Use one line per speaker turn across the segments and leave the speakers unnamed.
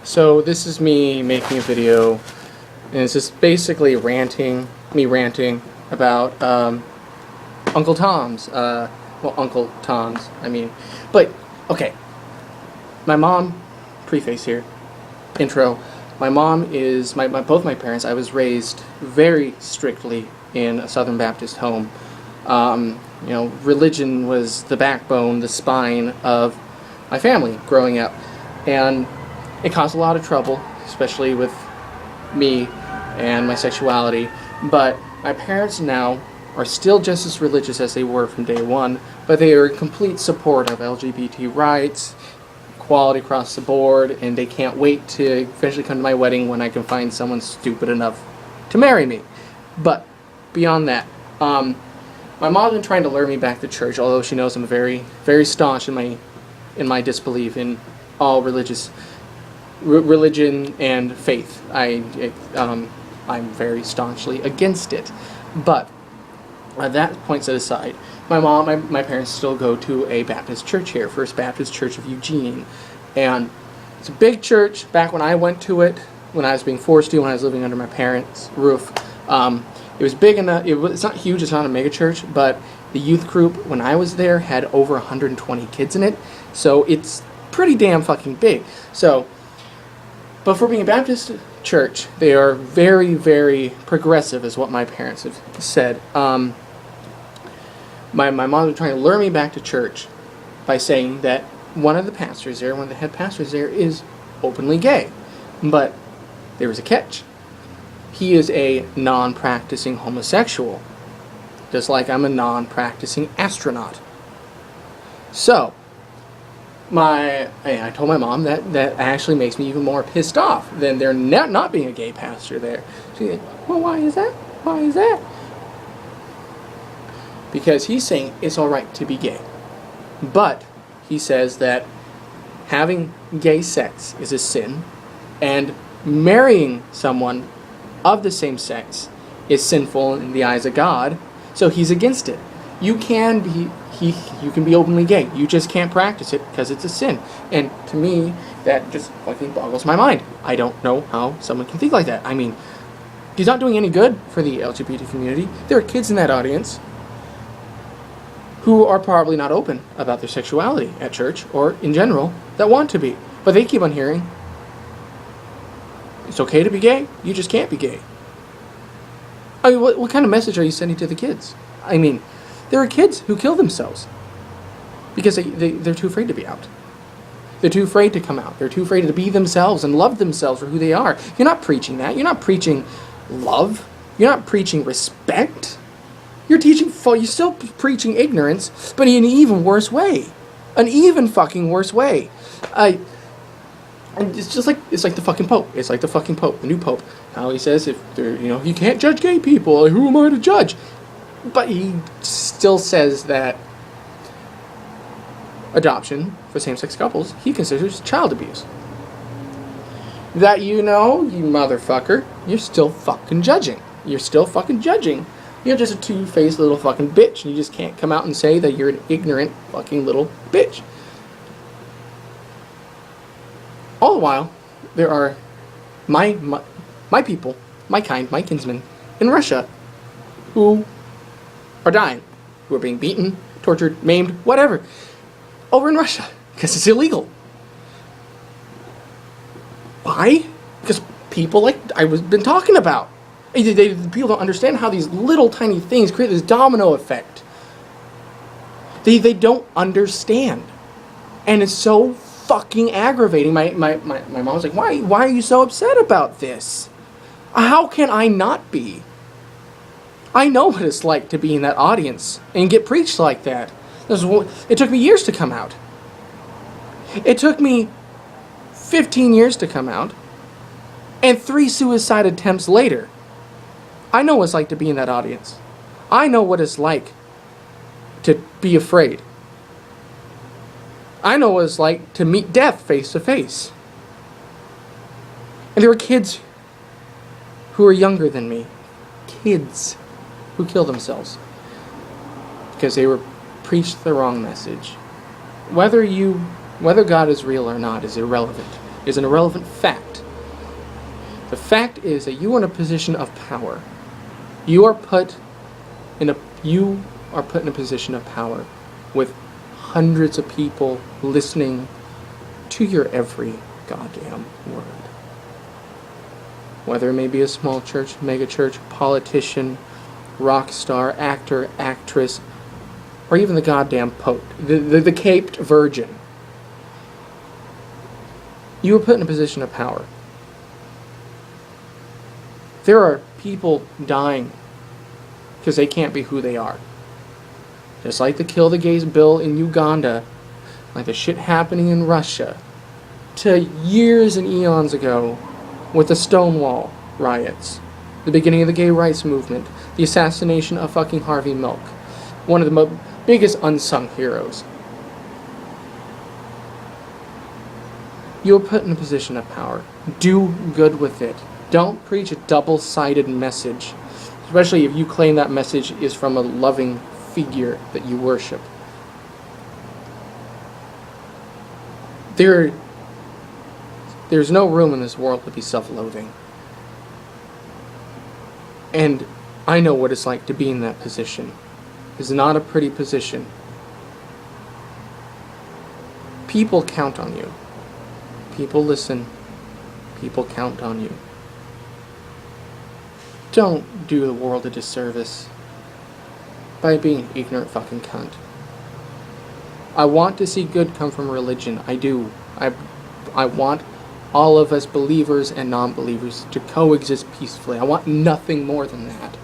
So this is me making a video, and it's just basically me ranting about Uncle Tom's. Uncle Tom's, I mean. But, okay. My mom, preface here, intro. My mom is, both my parents, I was raised very strictly in a Southern Baptist home. Religion was the backbone, the spine of my family growing up. And it caused a lot of trouble, especially with me and my sexuality. But my parents now are still just as religious as they were from day one, but they are in complete support of LGBT rights, equality across the board, and they can't wait to eventually come to my wedding when I can find someone stupid enough to marry me. But beyond that, my mom's been trying to lure me back to church, although she knows I'm very, very staunch in my disbelief in all religion and faith. I'm very staunchly against it. But that point set aside, my parents still go to a Baptist church here, First Baptist Church of Eugene, and it's a big church. Back when I went to it, when I was being forced to, when I was living under my parents' roof, it was big enough. It's not huge. It's not a mega church, but the youth group when I was there had over 120 kids in it, so it's pretty damn fucking big. So, but for being a Baptist church, they are very, very progressive, is what my parents have said. My mom was trying to lure me back to church by saying that one of the pastors there, one of the head pastors there, is openly gay. But there was a catch. He is a non-practicing homosexual, just like I'm a non-practicing astronaut. So, I told my mom that actually makes me even more pissed off than there not being a gay pastor there. She's like, well, why is that? Why is that? Because he's saying it's alright to be gay. But he says that having gay sex is a sin, and marrying someone of the same sex is sinful in the eyes of God, so he's against it. You can be openly gay. You just can't practice it because it's a sin. And to me, that just fucking boggles my mind. I don't know how someone can think like that. I mean, he's not doing any good for the LGBT community. There are kids in that audience who are probably not open about their sexuality at church or in general that want to be. But they keep on hearing, it's okay to be gay, you just can't be gay. I mean, what kind of message are you sending to the kids? I mean, there are kids who kill themselves because they're too afraid to be out. They're too afraid to come out. They're too afraid to be themselves and love themselves for who they are. You're not preaching that. You're not preaching love. You're not preaching respect. You're still preaching ignorance, but in an even worse way. An even fucking worse way. And it's like the fucking Pope. It's like the fucking Pope, the new Pope. How he says, you can't judge gay people. Who am I to judge? But he still says that adoption for same-sex couples, he considers child abuse. That you motherfucker, you're still fucking judging. You're still fucking judging. You're just a two-faced little fucking bitch, and you just can't come out and say that you're an ignorant fucking little bitch. All the while, there are my people, my kind, my kinsmen, in Russia, who are dying, who are being beaten, tortured, maimed, whatever, over in Russia, because it's illegal. Why? Because people like I've been talking about. People don't understand how these little tiny things create this domino effect. They don't understand. And it's so fucking aggravating. My mom's like, why are you so upset about this? How can I not be? I know what it's like to be in that audience and get preached like that. It took me years to come out. It took me 15 years to come out. And 3 suicide attempts later. I know what it's like to be in that audience. I know what it's like to be afraid. I know what it's like to meet death face to face. And there were kids who were younger than me. Kids who kill themselves because they were preached the wrong message. Whether God is real or not is irrelevant. is an irrelevant fact. The fact is that you are in a position of power. You are put in a position of power with hundreds of people listening to your every goddamn word. Whether it may be a small church, mega church, politician, rock star, actor, actress, or even the goddamn Pope, the caped virgin. You were put in a position of power. There are people dying because they can't be who they are. Just like the Kill the Gays bill in Uganda, like the shit happening in Russia, to years and eons ago with the Stonewall riots, the beginning of the gay rights movement, the assassination of fucking Harvey Milk, one of the biggest unsung heroes. You are put in a position of power. Do good with it. Don't preach a double-sided message, especially if you claim that message is from a loving figure that you worship. There's no room in this world to be self-loathing. And I know what it's like to be in that position. It's not a pretty position. People count on you. People listen. People count on you. Don't do the world a disservice by being an ignorant fucking cunt. I want to see good come from religion. I do. I want all of us believers and non-believers to coexist peacefully. I want nothing more than that.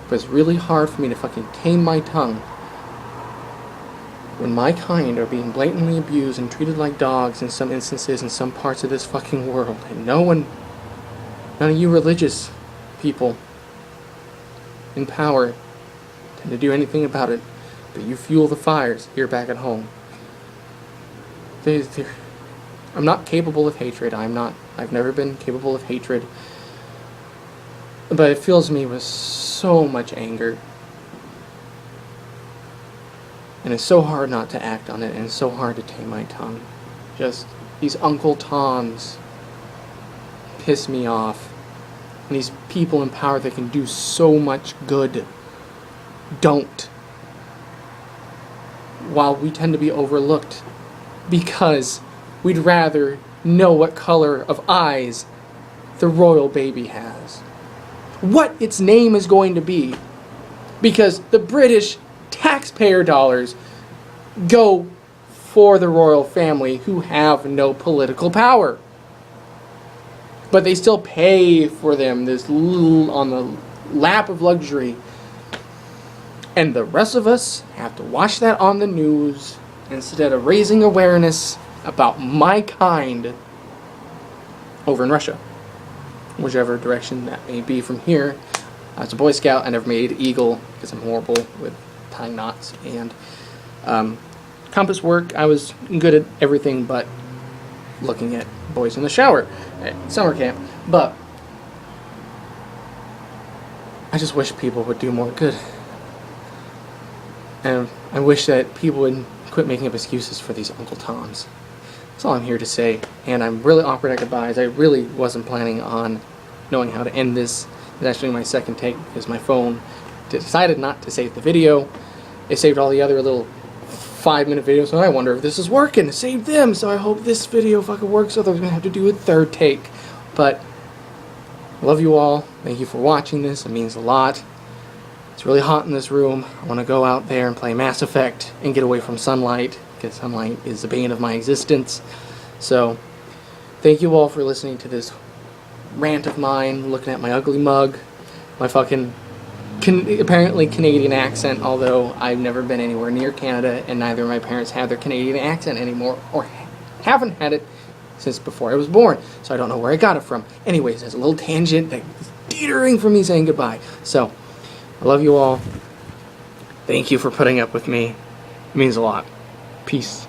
But it's really hard for me to fucking tame my tongue when my kind are being blatantly abused and treated like dogs in some instances in some parts of this fucking world. And none of you religious people in power tend to do anything about it, but you fuel the fires here back at home. I'm not capable of hatred. I've never been capable of hatred. But it fills me with so much anger. And it's so hard not to act on it, and it's so hard to tame my tongue. Just these Uncle Toms piss me off. And these people in power that can do so much good don't. While we tend to be overlooked because we'd rather know what color of eyes the royal baby has. What its name is going to be. Because the British taxpayer dollars go for the royal family who have no political power. But they still pay for them this little on the lap of luxury. And the rest of us have to watch that on the news instead of raising awareness about my kind over in Russia. Whichever direction that may be from here. As a Boy Scout, I never made Eagle because I'm horrible with tying knots. And compass work, I was good at everything but looking at boys in the shower at summer camp. But I just wish people would do more good. And I wish that people would quit making up excuses for these Uncle Toms. That's all I'm here to say. And I'm really awkward at goodbyes. I really wasn't planning on knowing how to end this. It's actually my second take because my phone decided not to save the video. It saved all the other little 5-minute videos, and I wonder if this is working. It saved them, so I hope this video fucking works, otherwise I'm going to have to do a third take. But I love you all. Thank you for watching this. It means a lot. It's really hot in this room. I want to go out there and play Mass Effect and get away from sunlight, because sunlight is the bane of my existence. So, thank you all for listening to this rant of mine, looking at my ugly mug, my fucking apparently Canadian accent, although I've never been anywhere near Canada, and neither of my parents have their Canadian accent anymore, or haven't had it since before I was born, so I don't know where I got it from. Anyways, there's a little tangent that is teetering for me saying goodbye. So, I love you all. Thank you for putting up with me. It means a lot. Peace.